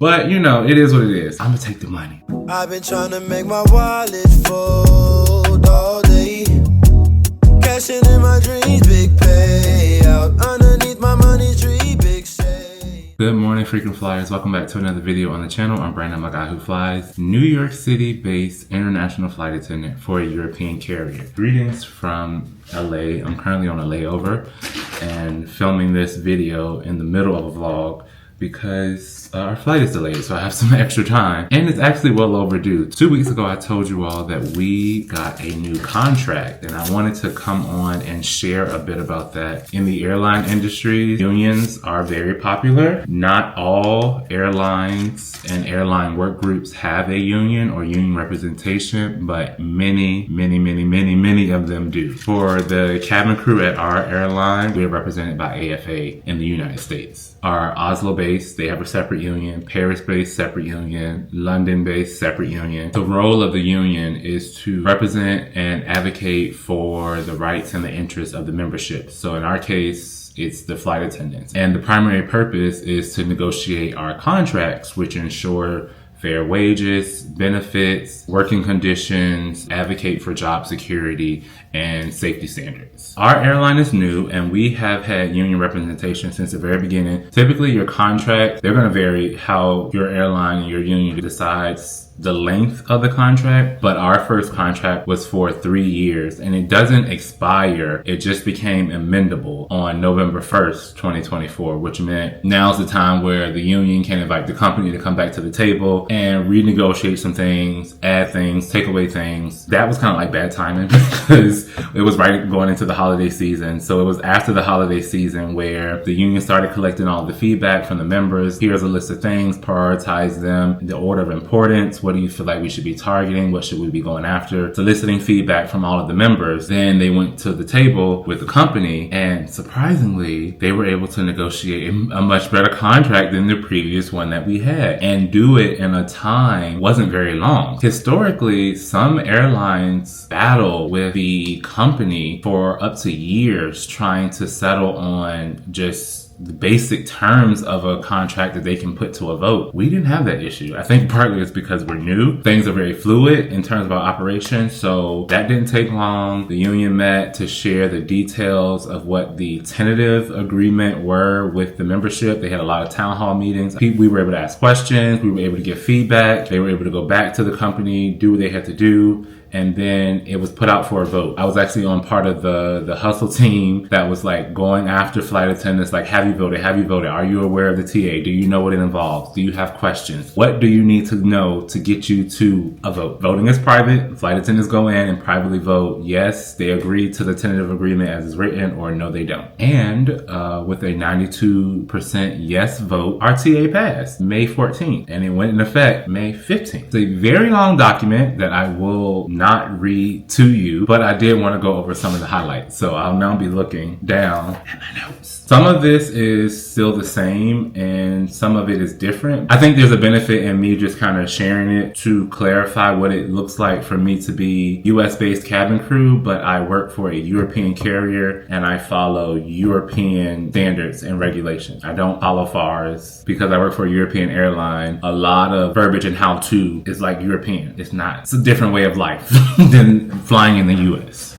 But you know, it is what it is. I'm gonna take the money. I've been trying to make my wallet fold all day. Cashing in my dreams, big payout. Underneath my money tree, big shade. Good morning, frequent flyers. Welcome back to another video on the channel. I'm Brandon, my guy who flies. New York City-based international flight attendant for a European carrier. Greetings from LA. I'm currently on a layover and filming this video in the middle of a vlog because our flight is delayed, so I have some extra time. And it's actually well overdue. 2 weeks ago, I told you all that we got a new contract, and I wanted to come on and share a bit about that. In the airline industry, unions are very popular. Not all airlines and airline work groups have a union or union representation, but many of them do. For the cabin crew at our airline, we are represented by AFA in the United States. Our Oslo-based, they have a separate union. Paris-based, separate union. London-based, separate union. The role of the union is to represent and advocate for the rights and the interests of the membership. So in our case, it's the flight attendants. And the primary purpose is to negotiate our contracts, which ensure fair wages, benefits, working conditions, advocate for job security, and safety standards. Our airline is new and we have had union representation since the very beginning. Typically your contract, they're gonna vary how your airline and your union decides the length of the contract, but our first contract was for 3 years and it doesn't expire. It just became amendable on November 1st, 2024, which meant now's the time where the union can invite the company to come back to the table and renegotiate some things, add things, take away things. That was kind of like bad timing because it was right going into the holiday season. So it was after the holiday season where the union started collecting all the feedback from the members. Here's a list of things, prioritize them in the order of importance. What do you feel like we should be targeting? What should we be going after? Soliciting feedback from all of the members. Then they went to the table with the company and surprisingly, they were able to negotiate a much better contract than the previous one that we had and do it in a time wasn't very long. Historically, some airlines battle with the company for up to years trying to settle on just the basic terms of a contract that they can put to a vote. We didn't have that issue. I think partly it's because we're new. Things are very fluid in terms of our operation, so that didn't take long. The union met to share the details of what the tentative agreement were with the membership. They had a lot of town hall meetings. We were able to ask questions. We were able to give feedback. They were able to go back to the company, do what they had to do, and then it was put out for a vote. I was actually on part of the hustle team that was like going after flight attendants, like, have you voted? Have you voted? Are you aware of the TA? Do you know what it involves? Do you have questions? What do you need to know to get you to a vote? Voting is private. Flight attendants go in and privately vote. Yes, they agree to the tentative agreement as is written, or no, they don't. And with a 92% yes vote, our TA passed May 14th and it went in effect May 15th. It's a very long document that I will not read to you, but I did want to go over some of the highlights. So I'll now be looking down at my notes. Some of this is still the same and some of it is different. I think there's a benefit in me just kind of sharing it to clarify what it looks like for me to be US-based cabin crew, but I work for a European carrier and I follow European standards and regulations. I don't follow FARs because I work for a European airline. A lot of verbiage and how to is like European. It's not. It's a different way of life than flying in the US.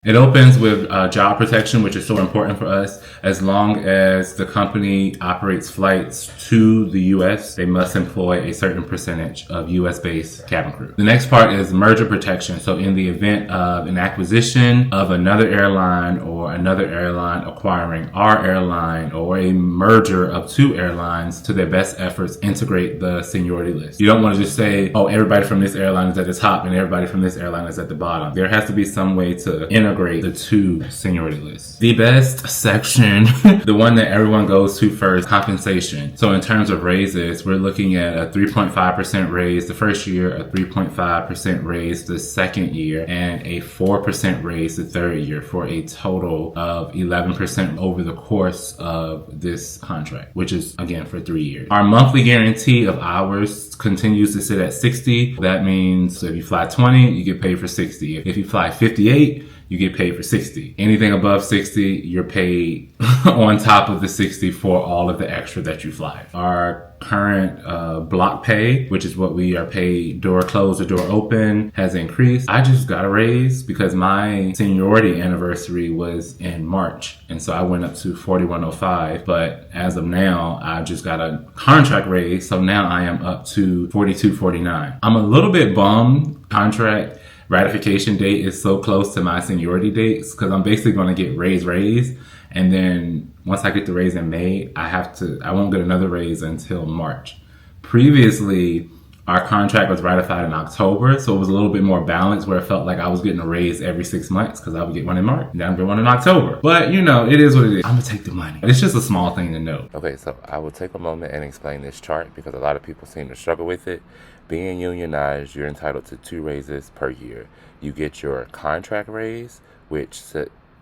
It opens with job protection, which is so important for us. As long as the company operates flights to the US, they must employ a certain percentage of US-based cabin crew. The next part is merger protection. So in the event of an acquisition of another airline or another airline acquiring our airline or a merger of two airlines, to their best efforts, integrate the seniority list. You don't want to just say, oh, everybody from this airline is at the top and everybody from this airline is at the bottom. There has to be some way to integrate the two seniority lists. The best section, the one that everyone goes to first, compensation. So in terms of raises, we're looking at a 3.5% raise the first year, a 3.5% raise the second year, and a 4% raise the third year for a total of 11% over the course of this contract, which is again for 3 years. Our monthly guarantee of hours continues to sit at 60. That means if you fly 20, you get paid for 60. If you fly 58, you get paid for 60. Anything above 60, you're paid on top of the 60 for all of the extra that you fly. Our current block pay, which is what we are paid door closed or door open, has increased. I just got a raise because my seniority anniversary was in March, and so I went up to 4105. But as of now, I just got a contract raise, so now I am up to 4249. I'm a little bit bummed. Contract ratification date is so close to my seniority dates because I'm basically going to get raise, and then once I get the raise in May, I won't get another raise until March. Previously, our contract was ratified in October, so it was a little bit more balanced where it felt like I was getting a raise every 6 months because I would get one in March and then I would get one in October. But you know, it is what it is. I'm gonna take the money. It's just a small thing to know. Okay, so I will take a moment and explain this chart because a lot of people seem to struggle with it. Being unionized, you're entitled to 2 raises per year. You get your contract raise, which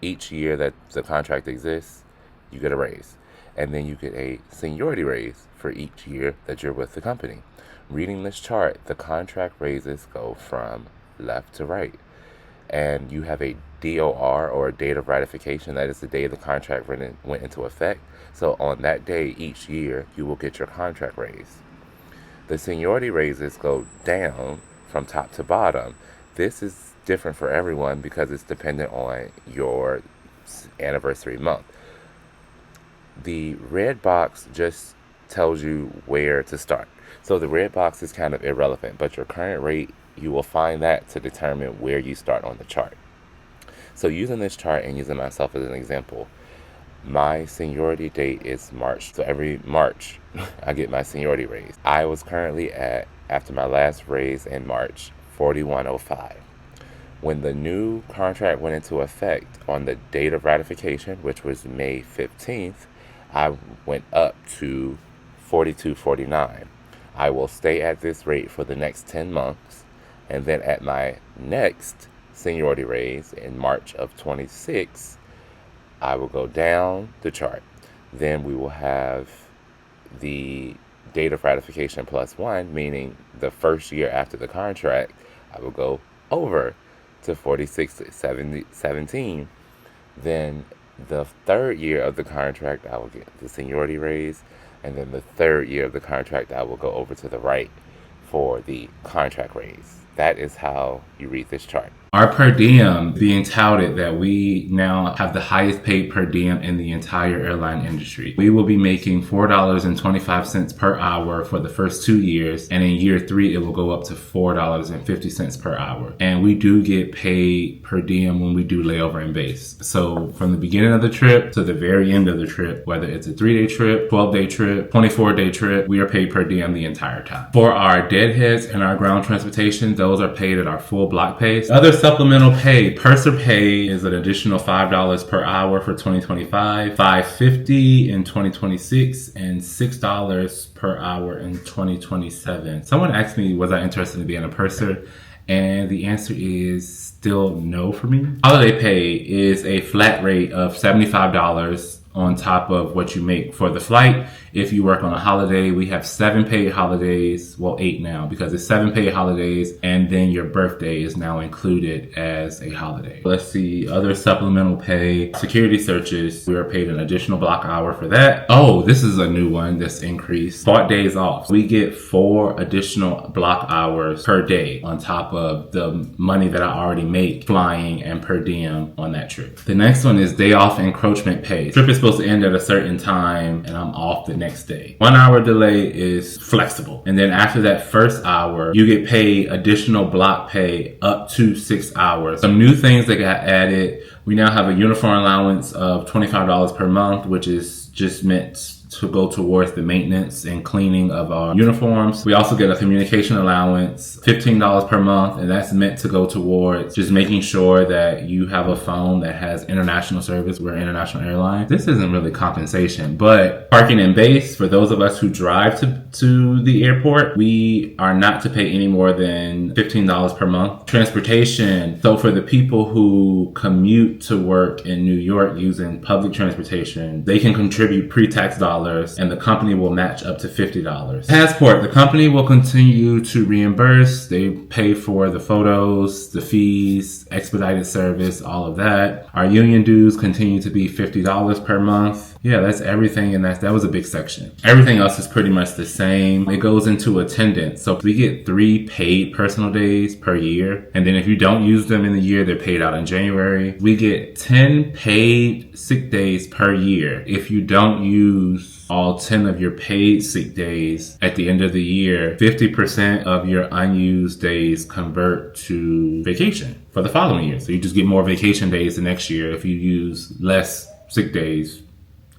each year that the contract exists, you get a raise. And then you get a seniority raise for each year that you're with the company. Reading this chart, the contract raises go from left to right. And you have a DOR, or a date of ratification. That is the day the contract went into effect. So on that day each year, you will get your contract raise. The seniority raises go down from top to bottom. This is different for everyone because it's dependent on your anniversary month. The red box just tells you where to start. So the red box is kind of irrelevant, but your current rate, you will find that to determine where you start on the chart. So using this chart and using myself as an example, my seniority date is March. So every March, I get my seniority raise. I was currently at, after my last raise in March, 4105. When the new contract went into effect on the date of ratification, which was May 15th, I went up to 4249. I will stay at this rate for the next 10 months, and then at my next seniority raise in March of 26, I will go down the chart. Then we will have the date of ratification plus 1, meaning the first year after the contract, I will go over to 4617. Then the third year of the contract, I will get the seniority raise. And then the third year of the contract, I will go over to the right for the contract raise. That is how you read this chart. Our per diem being touted that we now have the highest paid per diem in the entire airline industry. We will be making $4.25 per hour for the first 2 years, and in year 3 it will go up to $4.50 per hour. And we do get paid per diem when we do layover and base. So from the beginning of the trip to the very end of the trip, whether it's a 3-day trip, 12-day trip, 24-day trip, we are paid per diem the entire time. For our deadheads and our ground transportation, those are paid at our full block pay. Other supplemental pay, purser pay is an additional $5 per hour for 2025, $5.50 in 2026, and $6 per hour in 2027. Someone asked me, was I interested in being a purser? And the answer is still no for me. Holiday pay is a flat rate of $75 on top of what you make for the flight. If you work on a holiday, we have 7 paid holidays, well 8 now because it's 7 paid holidays, and then your birthday is now included as a holiday. Let's see, other supplemental pay, security searches, we are paid an additional block hour for that. Oh, this is a new one that's increased. Bought days off. We get 4 additional block hours per day on top of the money that I already make flying and per diem on that trip. The next one is day off encroachment pay. Trip is supposed to end at a certain time and I'm off the next day. 1 hour delay is flexible. And then after that first hour, you get paid additional block pay up to 6 hours. Some new things that got added. We now have a uniform allowance of $25 per month, which is just meant to go towards the maintenance and cleaning of our uniforms. We also get a communication allowance, $15 per month, and that's meant to go towards just making sure that you have a phone that has international service. We're an international airline. This isn't really compensation, but parking and base, for those of us who drive to the airport, we are not to pay any more than $15 per month. Transportation, so for the people who commute to work in New York using public transportation, they can contribute contribute pre-tax dollars, and the company will match up to $50. Passport, the company will continue to reimburse. They pay for the photos, the fees, expedited service, all of that. Our union dues continue to be $50 per month. Yeah, that's everything, and that was a big section. Everything else is pretty much the same. It goes into attendance. So we get 3 paid personal days per year, and then if you don't use them in the year, they're paid out in January. We get 10 paid sick days per year. If you don't use all 10 of your paid sick days at the end of the year, 50% of your unused days convert to vacation for the following year. So you just get more vacation days the next year if you use less sick days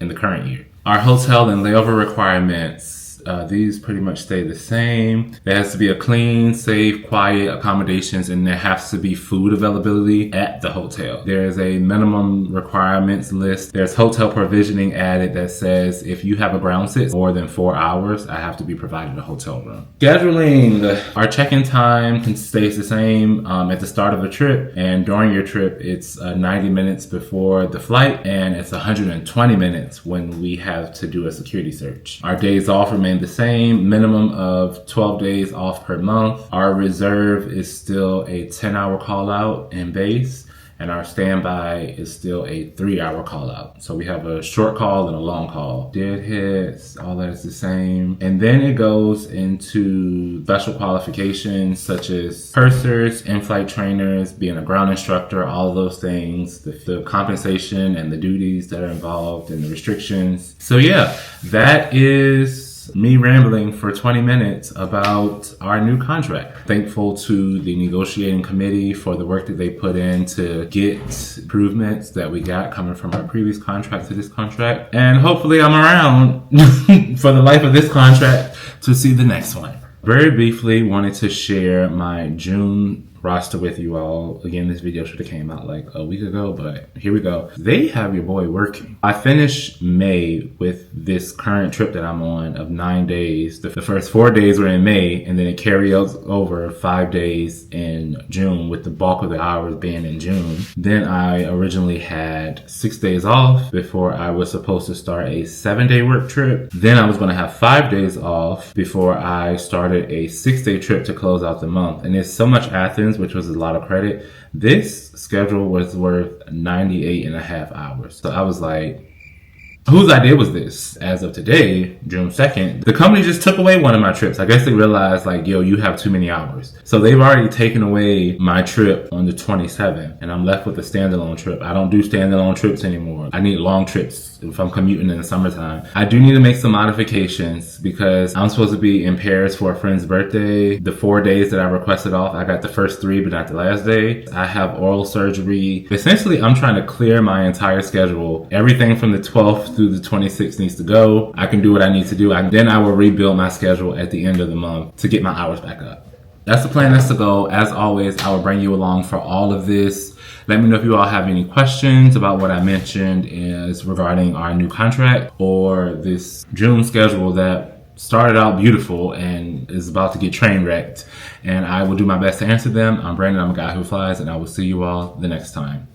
in the current year. Our hotel and layover requirements, these pretty much stay the same. There has to be a clean, safe, quiet accommodations, and there has to be food availability at the hotel. There is a minimum requirements list. There's hotel provisioning added that says if you have a ground sit more than 4 hours, I have to be provided a hotel room. Scheduling, our check-in time stays the same at the start of a trip, and during your trip, it's 90 minutes before the flight, and it's 120 minutes when we have to do a security search. Our days off remain the same, minimum of 12 days off per month. Our reserve is still a 10-hour call out in base, and our standby is still a 3-hour call out. So we have a short call and a long call. Deadheads, all that is the same. And then it goes into special qualifications such as pursers, in-flight trainers, being a ground instructor, all of those things, the compensation and the duties that are involved and the restrictions. So yeah, that is me rambling for 20 minutes about our new contract. Thankful to the negotiating committee for the work that they put in to get improvements that we got coming from our previous contract to this contract. And hopefully I'm around for the life of this contract to see the next one. Very briefly, wanted to share my June roster with you all. Again, this video should have came out like a week ago, but here we go. They have your boy working. I finished May with this current trip that I'm on of 9 days. The first 4 days were in May, and then it carried over 5 days in June, with the bulk of the hours being in June. Then I originally had 6 days off before I was supposed to start a 7-day work trip. Then I was going to have 5 days off before I started a 6-day trip to close out the month. And it's so much Athens, which was a lot of credit. This schedule was worth 98.5 hours. So I was like, whose idea was this? As of today, June 2nd, the company just took away one of my trips. I guess they realized like, yo, you have too many hours. So they've already taken away my trip on the 27th, and I'm left with a standalone trip. I don't do standalone trips anymore. I need long trips if I'm commuting in the summertime. I do need to make some modifications because I'm supposed to be in Paris for a friend's birthday. The 4 days that I requested off, I got the first 3, but not the last day. I have oral surgery. Essentially, I'm trying to clear my entire schedule. Everything from the 12th through the 26th needs to go. I can do what I need to do. Then I will rebuild my schedule at the end of the month to get my hours back up. That's the plan. That's the goal. As always, I will bring you along for all of this. Let me know if you all have any questions about what I mentioned as regarding our new contract or this June schedule that started out beautiful and is about to get train wrecked. And I will do my best to answer them. I'm Brandon. I'm a guy who flies, and I will see you all the next time.